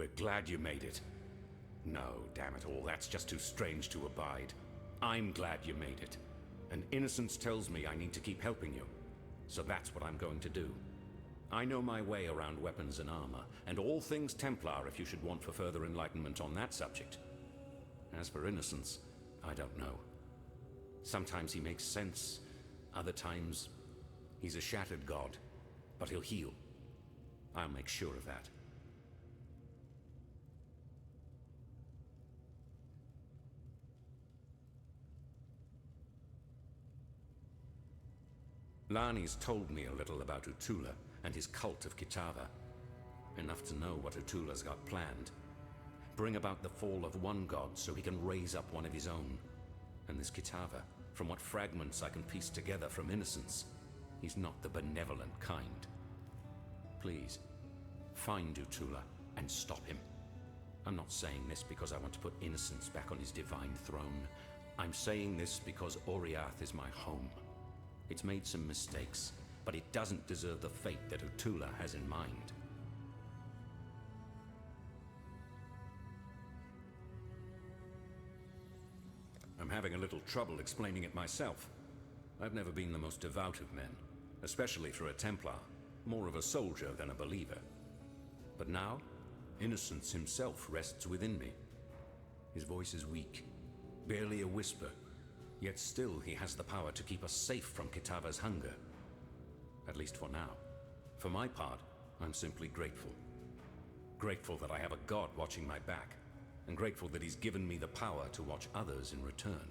We're glad you made it. No, damn it all, that's just too strange to abide. I'm glad you made it. And innocence tells me I need to keep helping you. So that's what I'm going to do. I know my way around weapons and armor, and all things Templar if you should want for further enlightenment on that subject. As for innocence, I don't know. Sometimes he makes sense, other times he's a shattered god, but he'll heal. I'll make sure of that. Lani's told me a little about Utula and his cult of Kitawa. Enough to know what Utula's got planned. Bring about the fall of one god so he can raise up one of his own. And this Kitawa, from what fragments I can piece together from innocence, he's not the benevolent kind. Please, find Utula and stop him. I'm not saying this because I want to put innocence back on his divine throne. I'm saying this because Oriath is my home. It's made some mistakes, but it doesn't deserve the fate that Utula has in mind. I'm having a little trouble explaining it myself. I've never been the most devout of men, especially for a Templar, more of a soldier than a believer. But now, innocence himself rests within me. His voice is weak, barely a whisper, yet still he has the power to keep us safe from Kitawa's hunger. At least for now. For my part, I'm simply grateful. Grateful that I have a god watching my back, and grateful that he's given me the power to watch others in return.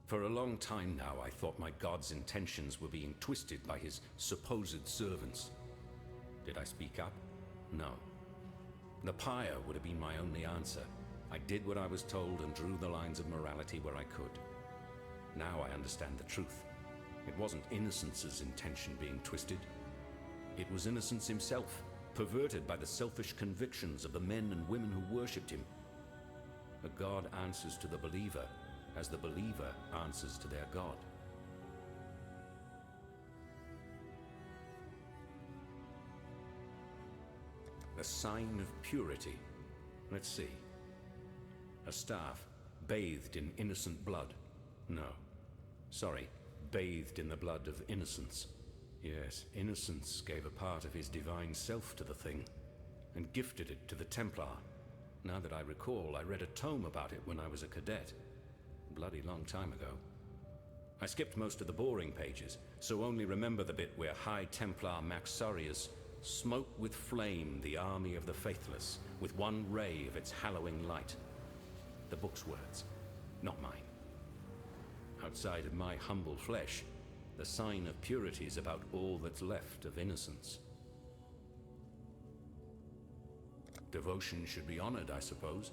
For a long time now, I thought my god's intentions were being twisted by his supposed servants. Did I speak up? No. The pyre would have been my only answer. I did what I was told and drew the lines of morality where I could. Now I understand the truth. It wasn't Innocence's intention being twisted. It was Innocence himself, perverted by the selfish convictions of the men and women who worshipped him. A god answers to the believer, as the believer answers to their god. The sign of purity. Let's see. A staff bathed in innocent blood. No. Sorry, bathed in the blood of innocence. Yes, Innocence gave a part of his divine self to the thing, and gifted it to the Templar. Now that I recall, I read a tome about it when I was a cadet. Bloody long time ago. I skipped most of the boring pages, so only remember the bit where High Templar Maxarius smote with flame the army of the faithless, with one ray of its hallowing light. The book's words, not mine. Outside of my humble flesh, the sign of purity is about all that's left of innocence. Devotion should be honored, I suppose.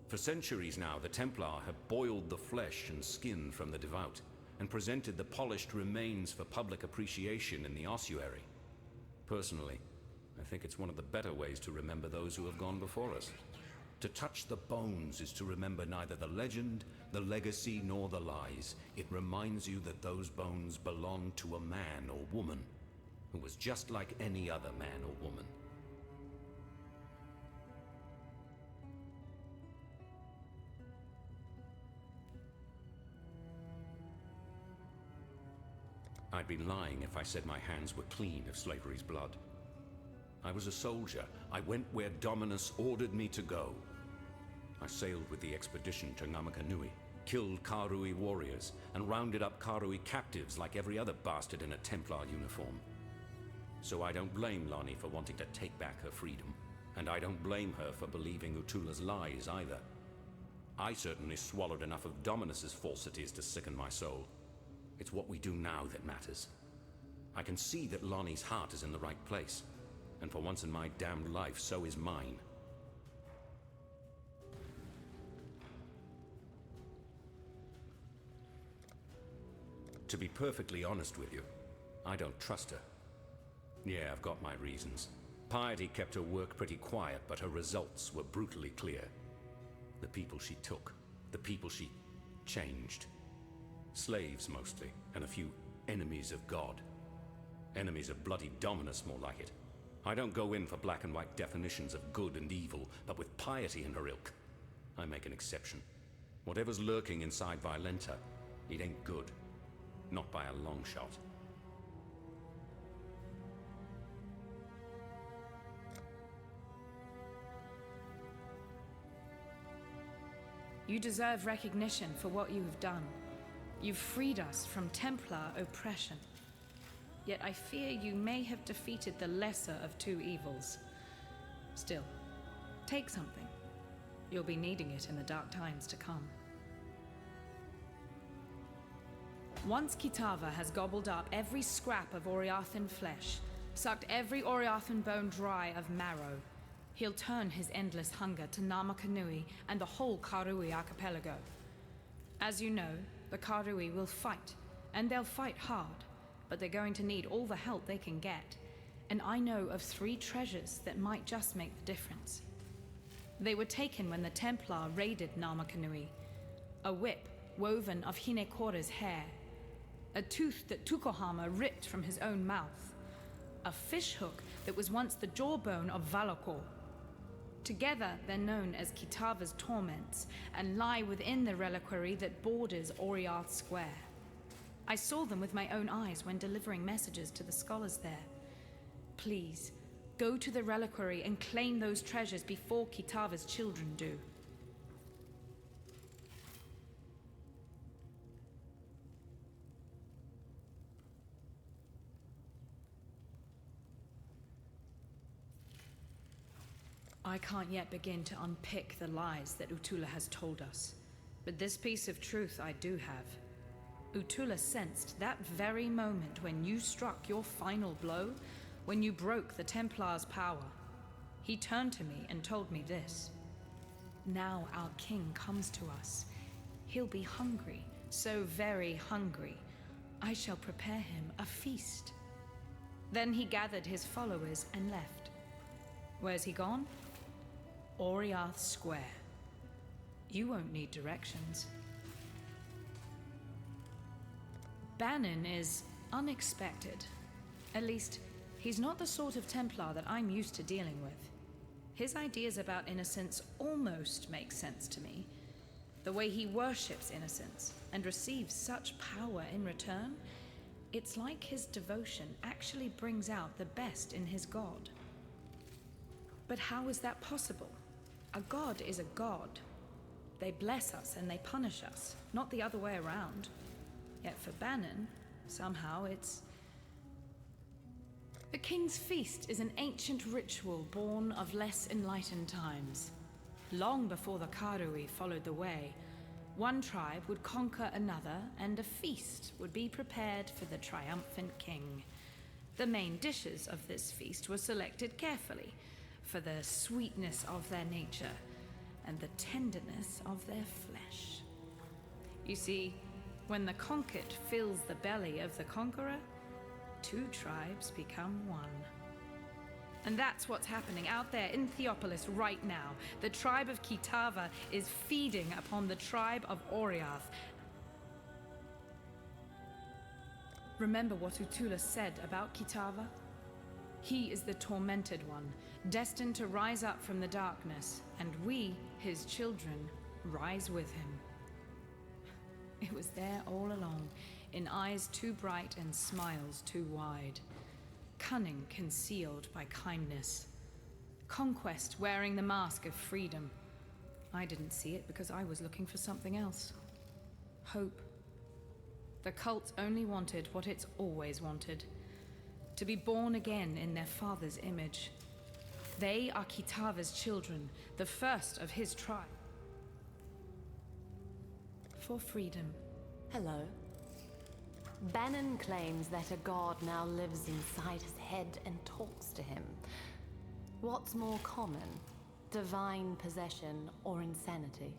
For centuries now, the Templar have boiled the flesh and skin from the devout, and presented the polished remains for public appreciation in the ossuary. Personally, I think it's one of the better ways to remember those who have gone before us. To touch the bones is to remember neither the legend, the legacy, nor the lies. It reminds you that those bones belong to a man or woman who was just like any other man or woman. I'd be lying if I said my hands were clean of slavery's blood. I was a soldier. I went where Dominus ordered me to go. I sailed with the expedition to Ngamakanui, killed Karui warriors, and rounded up Karui captives like every other bastard in a Templar uniform. So I don't blame Lani for wanting to take back her freedom, and I don't blame her for believing Utula's lies either. I certainly swallowed enough of Dominus's falsities to sicken my soul. It's what we do now that matters. I can see that Lani's heart is in the right place, and for once in my damned life, so is mine. To be perfectly honest with you, I don't trust her. Yeah, I've got my reasons. Piety kept her work pretty quiet, but her results were brutally clear. The people she took, the people she changed. Slaves mostly, and a few enemies of God. Enemies of bloody dominus, more like it. I don't go in for black and white definitions of good and evil, but with piety in her ilk, I make an exception. Whatever's lurking inside Violenta, it ain't good. Not by a long shot. You deserve recognition for what you have done. You've freed us from Templar oppression. Yet I fear you may have defeated the lesser of two evils. Still, take something. You'll be needing it in the dark times to come. Once Kitawa has gobbled up every scrap of Oriathan flesh, sucked every Oriathan bone dry of marrow, he'll turn his endless hunger to Namakanui and the whole Karui archipelago. As you know, the Karui will fight, and they'll fight hard, but they're going to need all the help they can get. And I know of 3 treasures that might just make the difference. They were taken when the Templar raided Namakanui. A whip woven of Hinekora's hair. A tooth that Tukohama ripped from his own mouth. A fishhook that was once the jawbone of Valakor. Together, they're known as Kitawa's torments and lie within the reliquary that borders Oriath Square. I saw them with my own eyes when delivering messages to the scholars there. Please, go to the reliquary and claim those treasures before Kitawa's children do. I can't yet begin to unpick the lies that Utula has told us, but this piece of truth I do have. Utula sensed that very moment when you struck your final blow, when you broke the Templar's power. He turned to me and told me this. Now our king comes to us. He'll be hungry, so very hungry. I shall prepare him a feast. Then he gathered his followers and left. Where's he gone? Oriath Square. You won't need directions. Bannon is unexpected. At least, he's not the sort of Templar that I'm used to dealing with. His ideas about innocence almost make sense to me. The way he worships innocence and receives such power in return, it's like his devotion actually brings out the best in his god. But how is that possible? A god is a god. They bless us and they punish us, not the other way around. Yet for Bannon, somehow it's... The King's Feast is an ancient ritual born of less enlightened times. Long before the Karui followed the way, one tribe would conquer another and a feast would be prepared for the triumphant king. The main dishes of this feast were selected carefully, for the sweetness of their nature and the tenderness of their flesh. You see, when the conquered fills the belly of the conqueror, 2 tribes become one. And that's what's happening out there in Theopolis right now. The tribe of Kitawa is feeding upon the tribe of Oriath. Remember what Utula said about Kitawa? He is the tormented one, destined to rise up from the darkness, and we, his children, rise with him. It was there all along, in eyes too bright and smiles too wide. Cunning concealed by kindness. Conquest wearing the mask of freedom. I didn't see it because I was looking for something else. Hope. The cult only wanted what it's always wanted. To be born again in their father's image. They are Kitawa's children, the first of his tribe. For freedom. Hello. Bannon claims that a god now lives inside his head and talks to him. What's more common? Divine possession or insanity?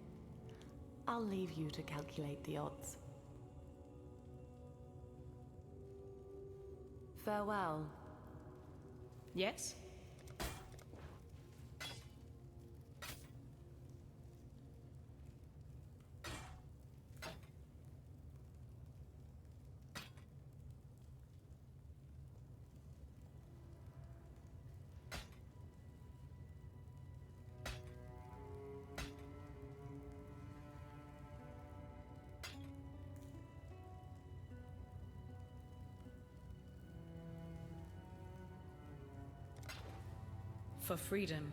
I'll leave you to calculate the odds. Farewell. Yes? For freedom.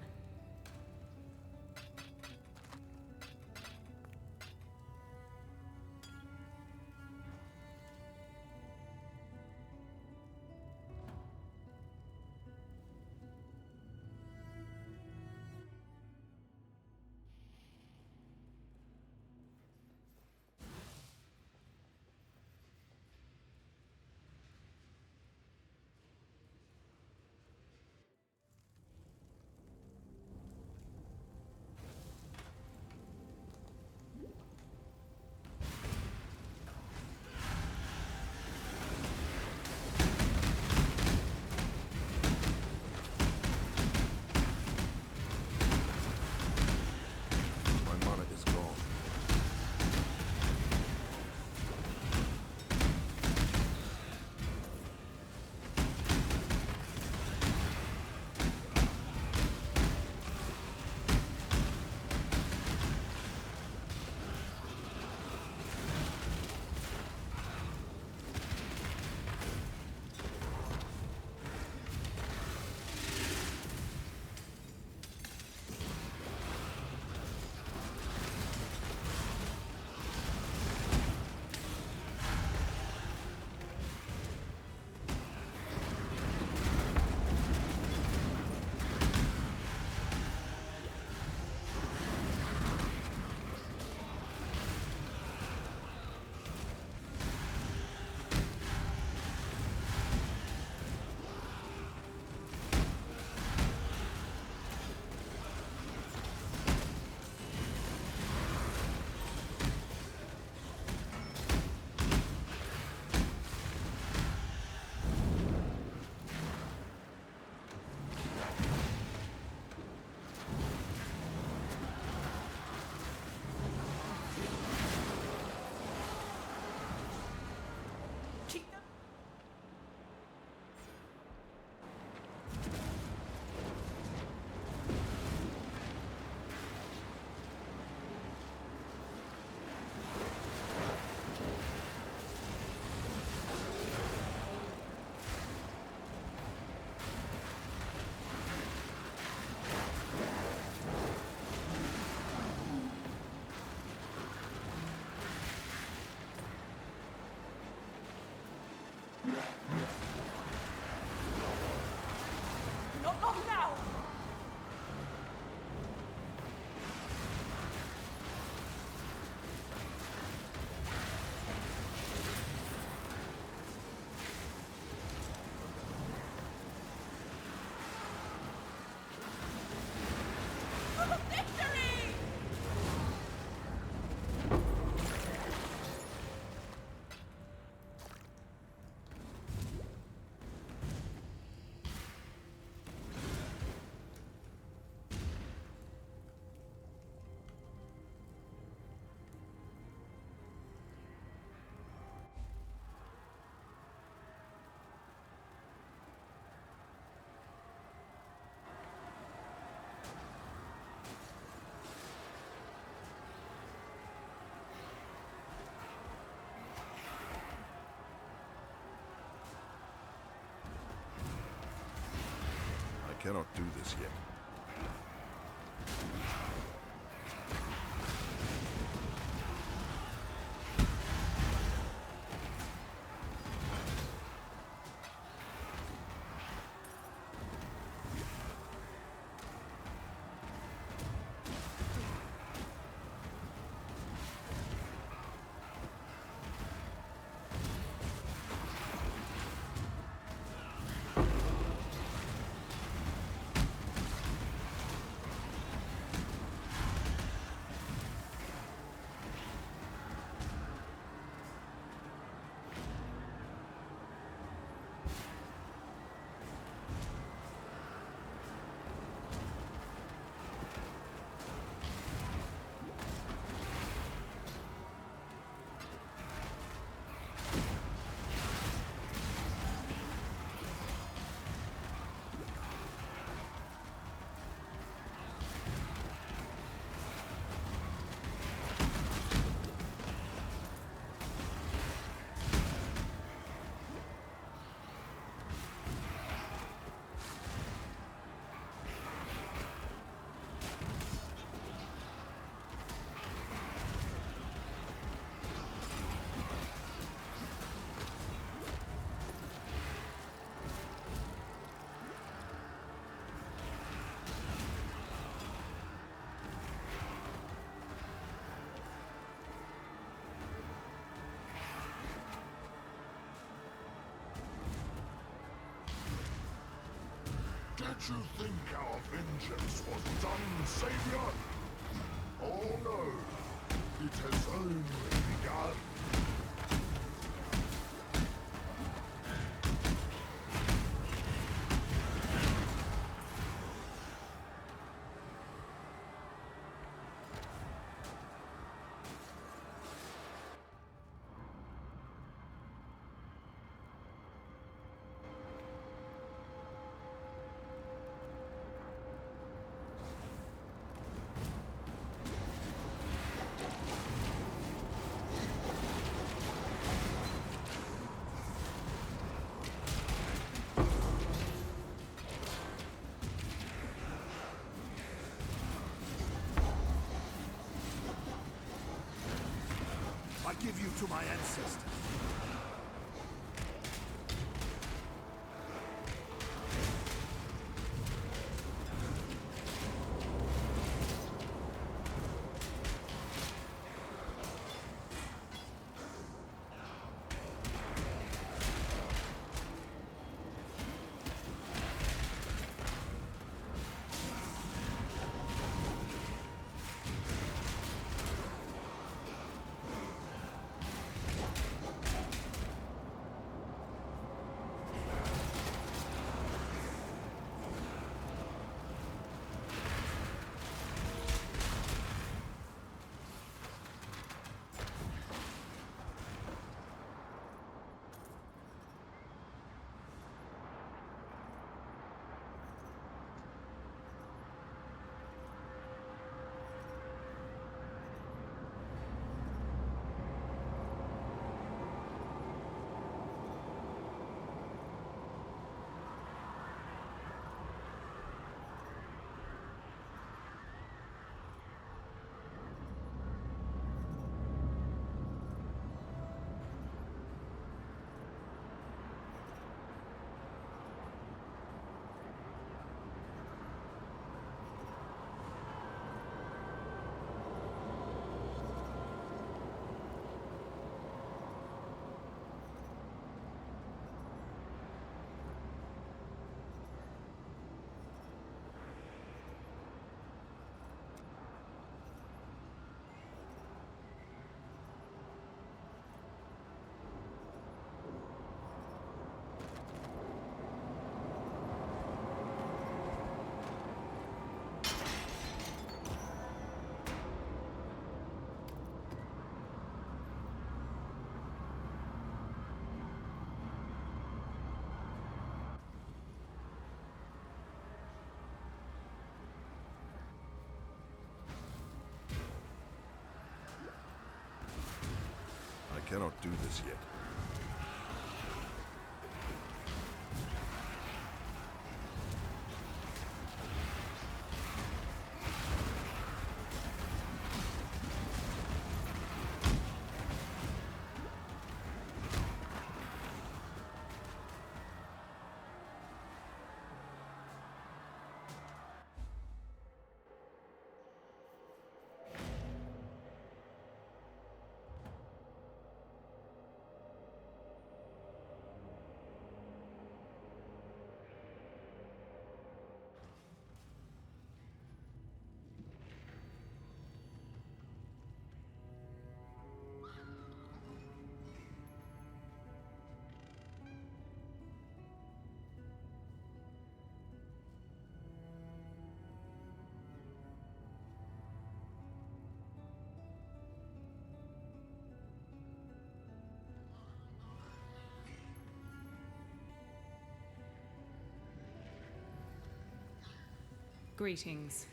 Cannot do this yet. Did you think our vengeance was done, Savior? Oh no, it has only begun. I give you to my ancestors. I cannot do this yet. Greetings.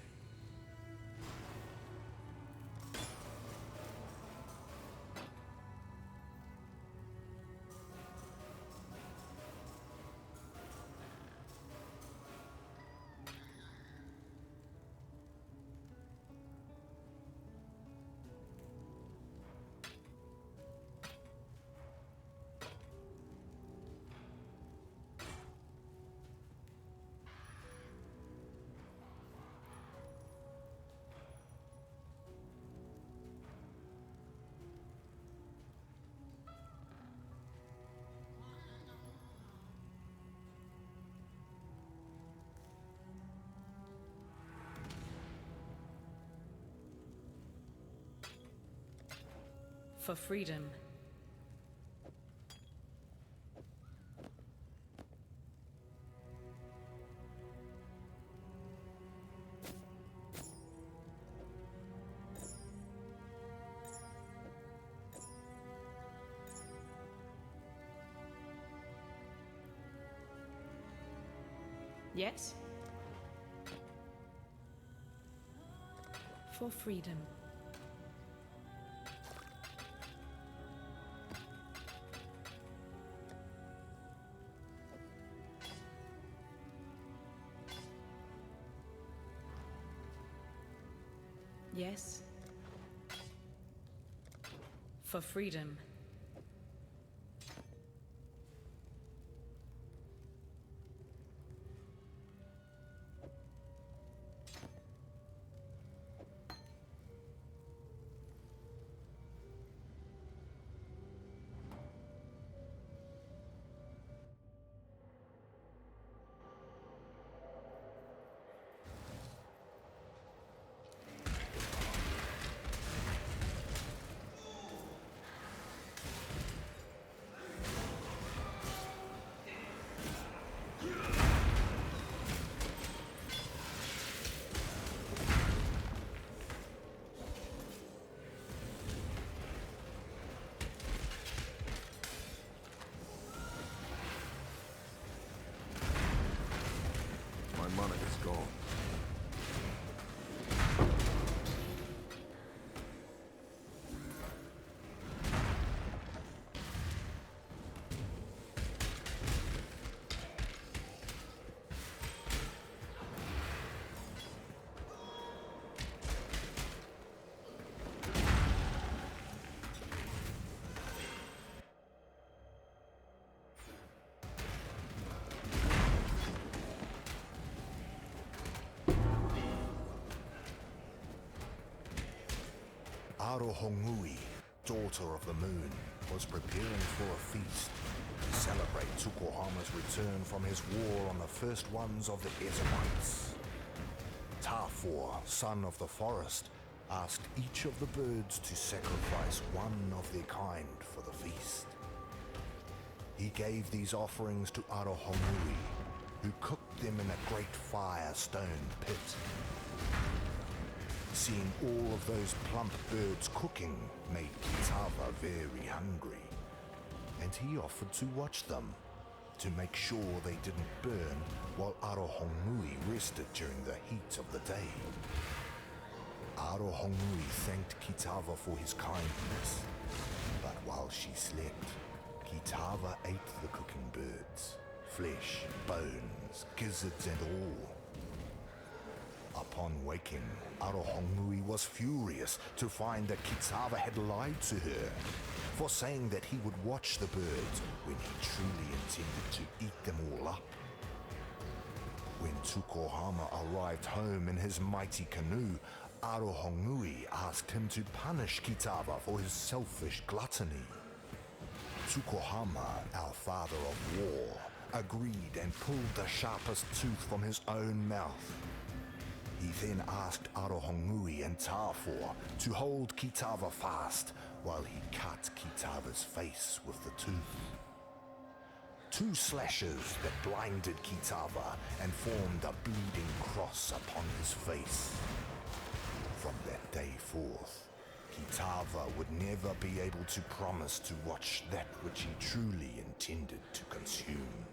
For freedom. Yes? For freedom. Yes? For freedom. Monarch is gone. Arohongui, daughter of the moon, was preparing for a feast to celebrate Tsukuhama's return from his war on the first ones of the Edomites. Tafor, son of the forest, asked each of the birds to sacrifice one of their kind for the feast. He gave these offerings to Arohongui, who cooked them in a great fire-stone pit. Seeing all of those plump birds cooking made Kitawa very hungry, and he offered to watch them, to make sure they didn't burn while Arohongui rested during the heat of the day. Arohongui thanked Kitawa for his kindness, but while she slept, Kitawa ate the cooking birds, flesh, bones, gizzards and all. Upon waking, Arohongui was furious to find that Kitawa had lied to her for saying that he would watch the birds when he truly intended to eat them all up. When Tsukuhama arrived home in his mighty canoe, Arohongui asked him to punish Kitawa for his selfish gluttony. Tsukuhama, our father of war, agreed and pulled the sharpest tooth from his own mouth. He then asked Arohongui and Tafor to hold Kitawa fast while he cut Kitawa's face with the tooth. 2 slashes that blinded Kitawa and formed a bleeding cross upon his face. From that day forth, Kitawa would never be able to promise to watch that which he truly intended to consume.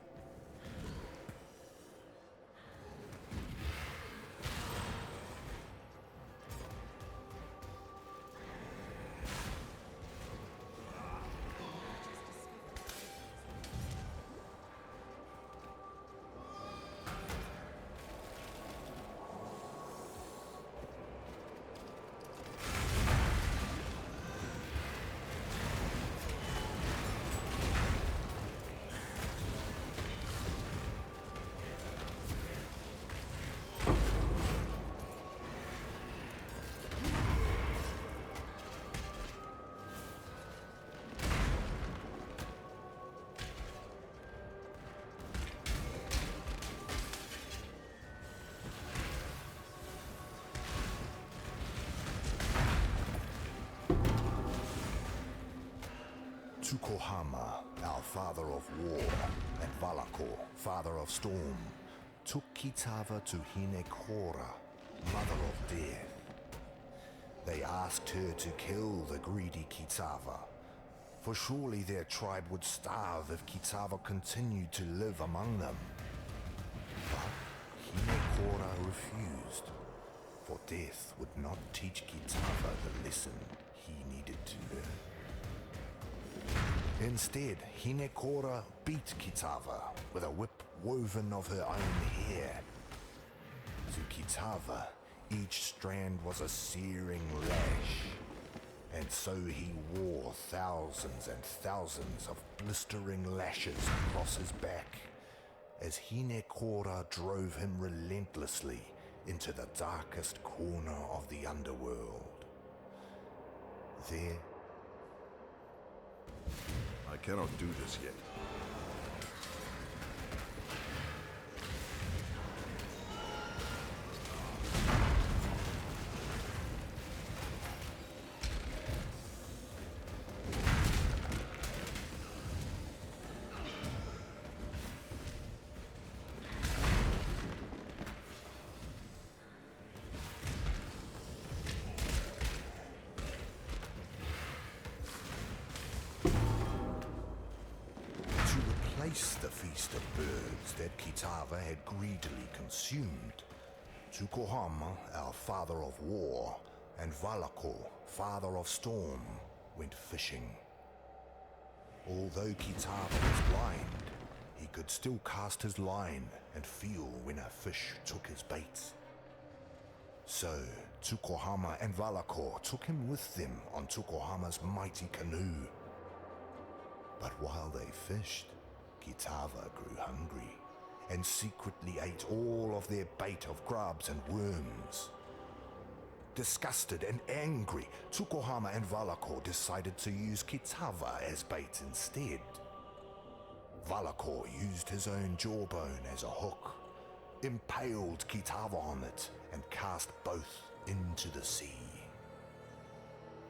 Tukohama, our father of war, and Valakor, father of storm, took Kitawa to Hinekora, mother of death. They asked her to kill the greedy Kitawa, for surely their tribe would starve if Kitawa continued to live among them. But Hinekora refused, for death would not teach Kitawa the lesson he needed to learn. Instead, Hinekora beat Kitawa with a whip woven of her own hair. To Kitawa, each strand was a searing lash, and so he wore thousands and thousands of blistering lashes across his back, as Hinekora drove him relentlessly into the darkest corner of the underworld. There, I cannot do this yet. The feast of birds that Kitawa had greedily consumed, Tukohama, our father of war, and Valakor, father of storm, went fishing. Although Kitawa was blind, he could still cast his line and feel when a fish took his bait. So, Tukohama and Valakor took him with them on Tukohama's mighty canoe. But while they fished, Kitawa grew hungry and secretly ate all of their bait of grubs and worms. Disgusted and angry, Tukohama and Valakor decided to use Kitawa as bait instead. Valakor used his own jawbone as a hook, impaled Kitawa on it, and cast both into the sea.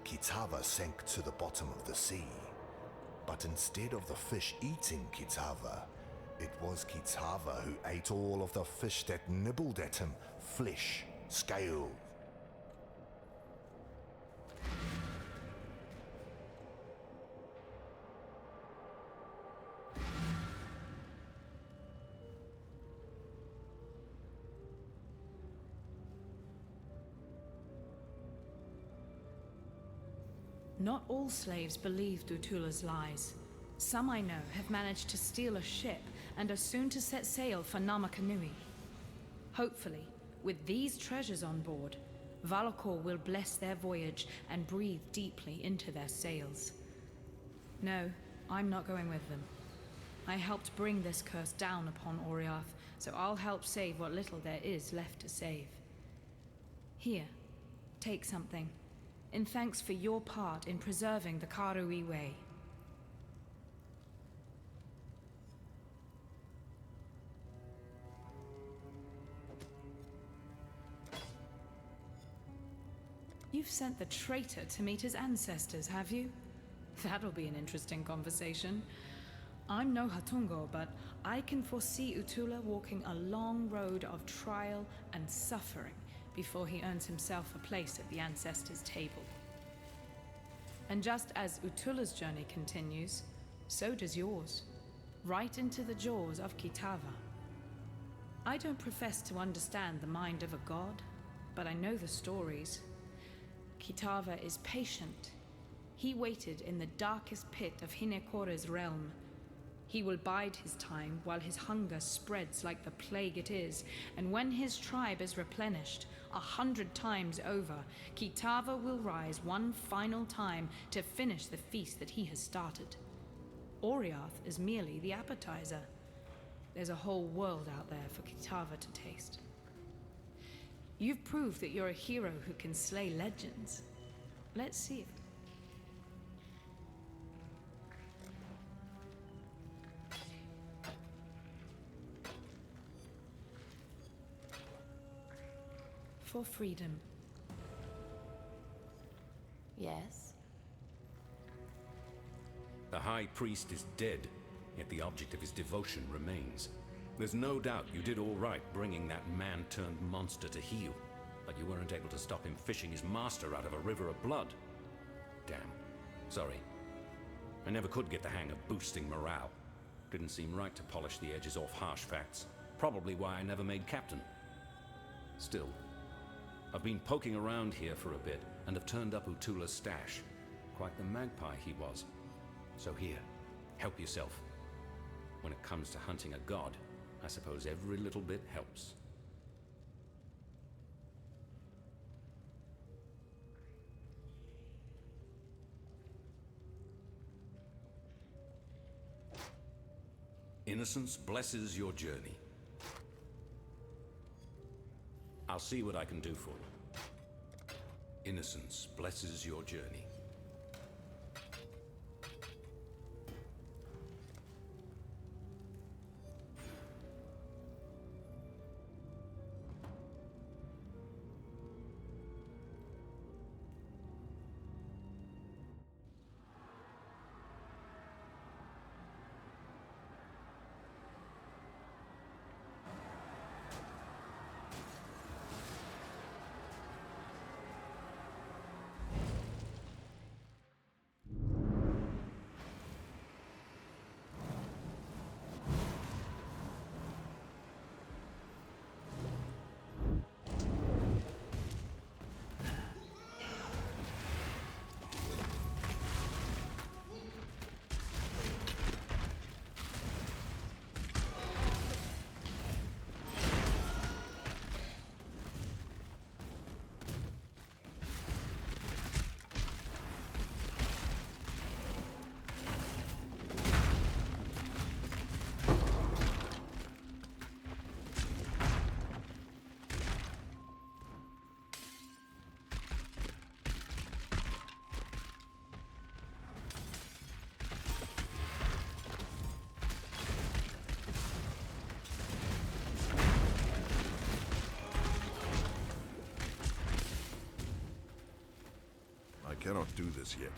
Kitawa sank to the bottom of the sea. But instead of the fish eating Kitawa, it was Kitawa who ate all of the fish that nibbled at him, flesh, scale. Not all slaves believed Utula's lies. Some I know have managed to steal a ship and are soon to set sail for Namakanui. Hopefully, with these treasures on board, Valakor will bless their voyage and breathe deeply into their sails. No, I'm not going with them. I helped bring this curse down upon Oriath, so I'll help save what little there is left to save. Here, take something. In thanks for your part in preserving the Karui way. You've sent the traitor to meet his ancestors, have you? That'll be an interesting conversation. I'm no Hatungo, but I can foresee Utula walking a long road of trial and suffering before he earns himself a place at the ancestors' table. And just as Utula's journey continues, so does yours, right into the jaws of Kitawa. I don't profess to understand the mind of a god, but I know the stories. Kitawa is patient. He waited in the darkest pit of Hinekora's realm. He will bide his time while his hunger spreads like the plague it is, and when his tribe is replenished 100 times over, Kitawa will rise one final time to finish the feast that he has started. Oriath is merely the appetizer. There's a whole world out there for Kitawa to taste. You've proved that you're a hero who can slay legends. Let's see it. For freedom. Yes? The High Priest is dead, yet the object of his devotion remains. There's no doubt you did all right bringing that man-turned-monster to heel, but you weren't able to stop him fishing his master out of a river of blood. Damn. Sorry. I never could get the hang of boosting morale. Didn't seem right to polish the edges off harsh facts. Probably why I never made captain. Still, I've been poking around here for a bit and have turned up Utula's stash. Quite the magpie he was. So here, help yourself. When it comes to hunting a god, I suppose every little bit helps. Innocence blesses your journey. I'll see what I can do for you. Innocence blesses your journey. I cannot do this yet.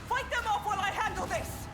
Fight them off while I handle this!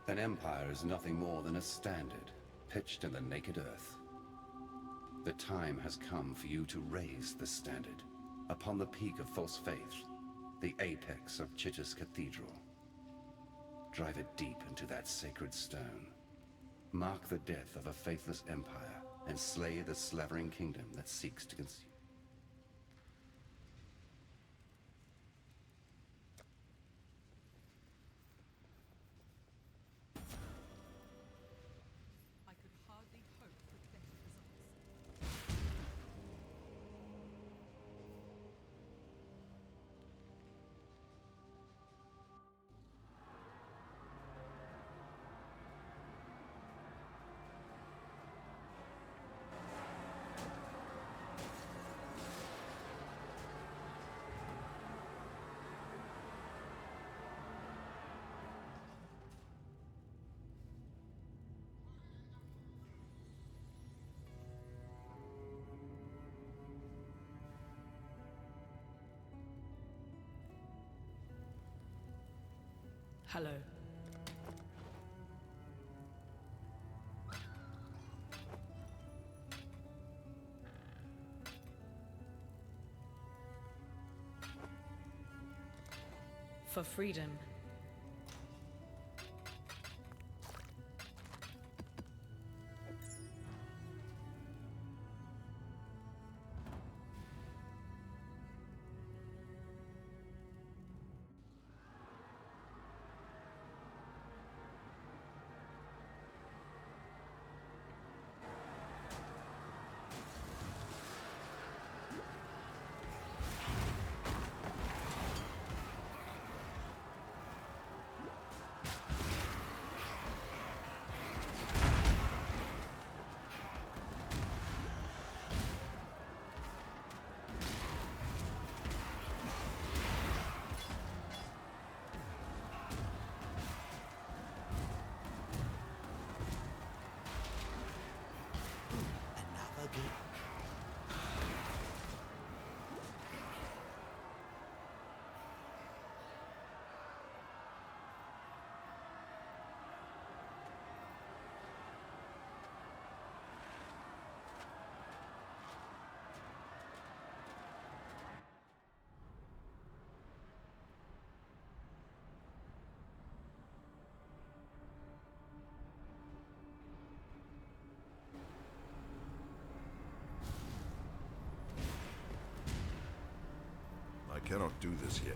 An empire is nothing more than a standard, pitched in the naked earth. The time has come for you to raise the standard, upon the peak of false faith, the apex of Chitta's cathedral. Drive it deep into that sacred stone. Mark the death of a faithless empire, and slay the slavering kingdom that seeks to consume. I could hardly hope for better results. Hello. For freedom. I cannot do this yet.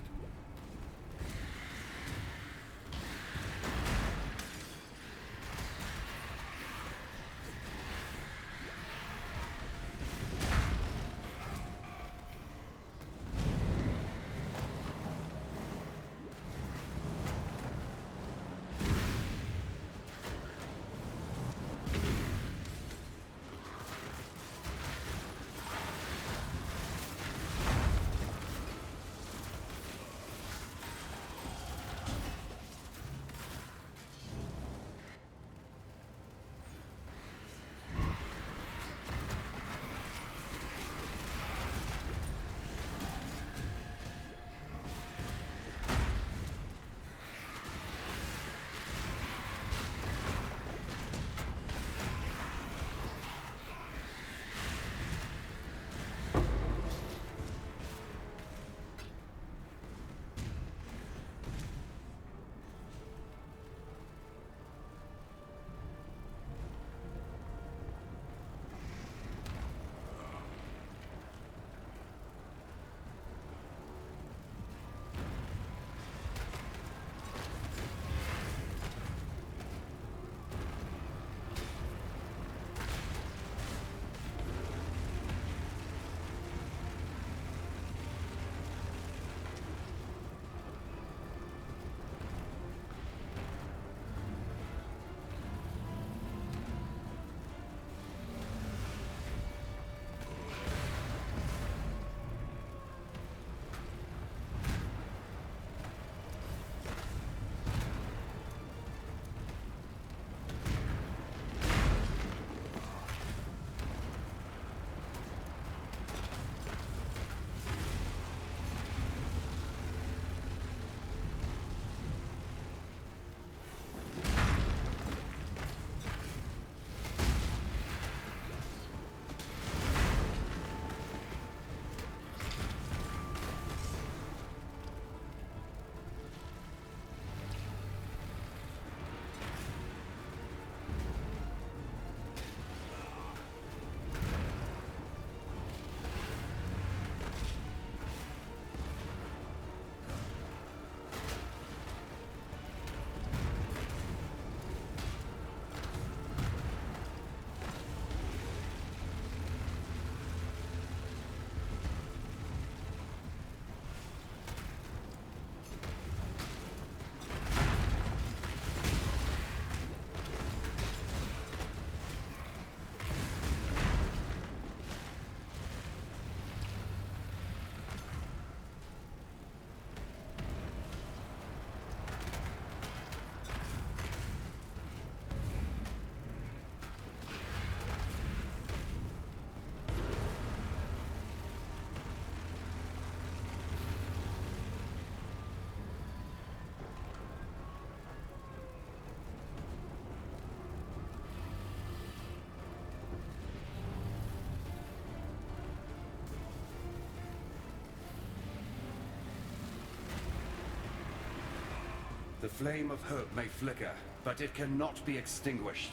The flame of hope may flicker, but it cannot be extinguished.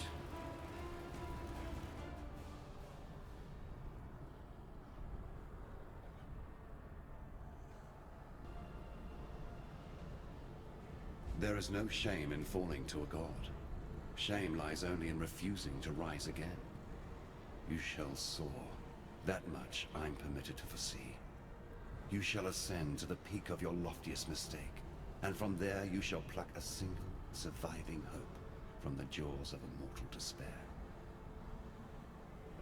There is no shame in falling to a god. Shame lies only in refusing to rise again. You shall soar. That much I'm permitted to foresee. You shall ascend to the peak of your loftiest mistake, and from there you shall pluck a single surviving hope from the jaws of a mortal despair.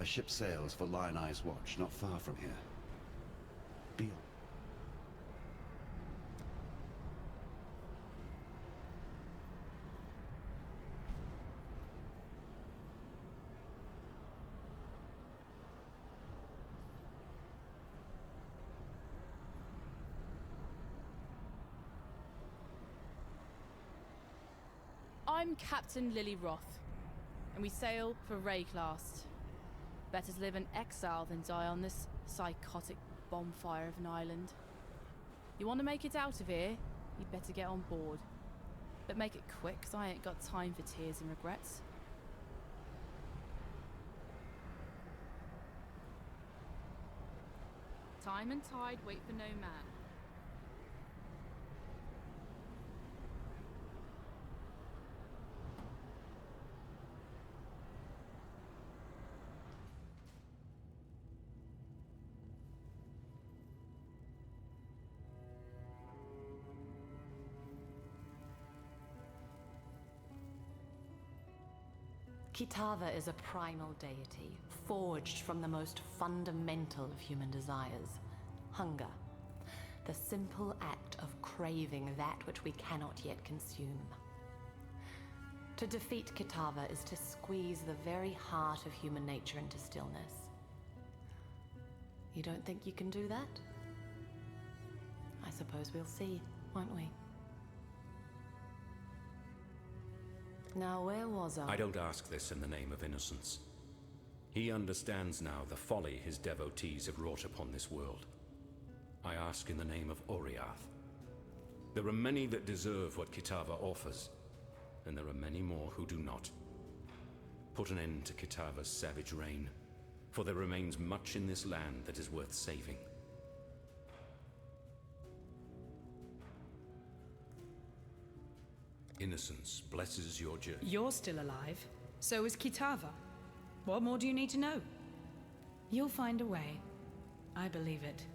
A ship sails for Lion Eye's Watch, not far from here. Be on. I'm Captain Lily Roth, and we sail for Рэklasta. Better to live in exile than die on this psychotic bonfire of an island. You want to make it out of here? You'd better get on board. But make it quick, 'cause I ain't got time for tears and regrets. Time and tide wait for no man. Kitawa is a primal deity, forged from the most fundamental of human desires, hunger. The simple act of craving that which we cannot yet consume. To defeat Kitawa is to squeeze the very heart of human nature into stillness. You don't think you can do that? I suppose we'll see, won't we? Now, where was I? I don't ask this in the name of innocence. He understands now the folly his devotees have wrought upon this world. I ask in the name of Oriath. There are many that deserve what Kitawa offers, and there are many more who do not. Put an end to Kitawa's savage reign, for there remains much in this land that is worth saving. Innocence blesses your journey. You're still alive. So is Kitawa. What more do you need to know? You'll find a way. I believe it.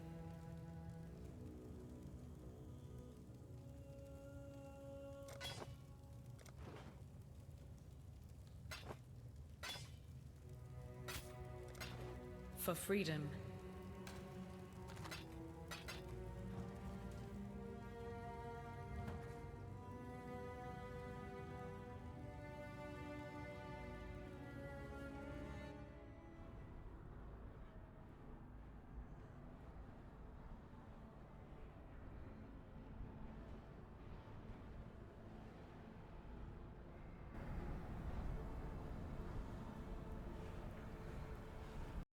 For freedom,